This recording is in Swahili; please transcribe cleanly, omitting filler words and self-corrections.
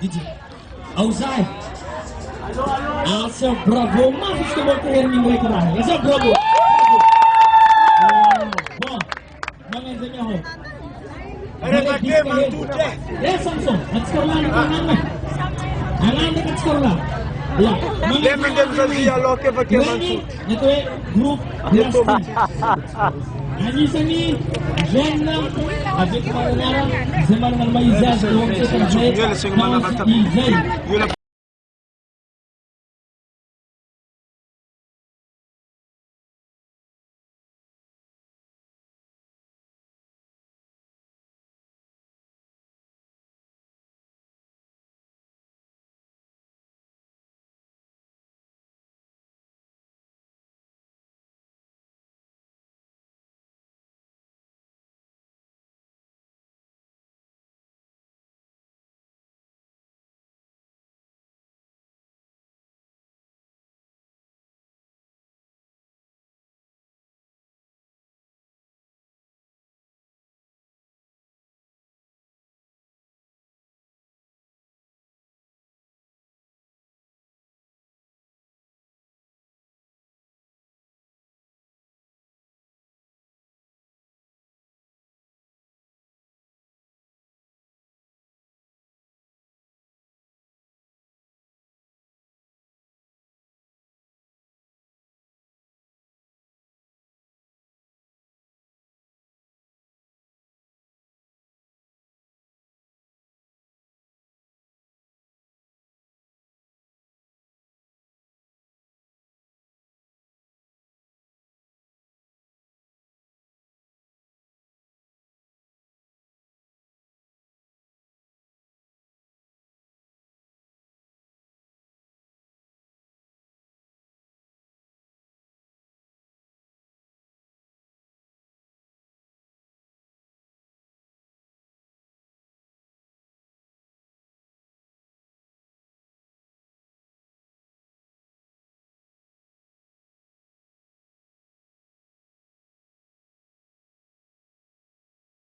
DJ. Outside. Asa bravo, masuk ke bola Hermin mereka. Asa bravo. Bom. Mangan zanya ho. Mereka game tu deh. Ya Samson, at sekolah ni mana? Alam dekat sekolah. Ya. Dia mendem saja loke pakai mantu. Itu grup Blasting. Ani sini Jenna avec Manara, Zeman Malmaïza, donc c'est un jeu.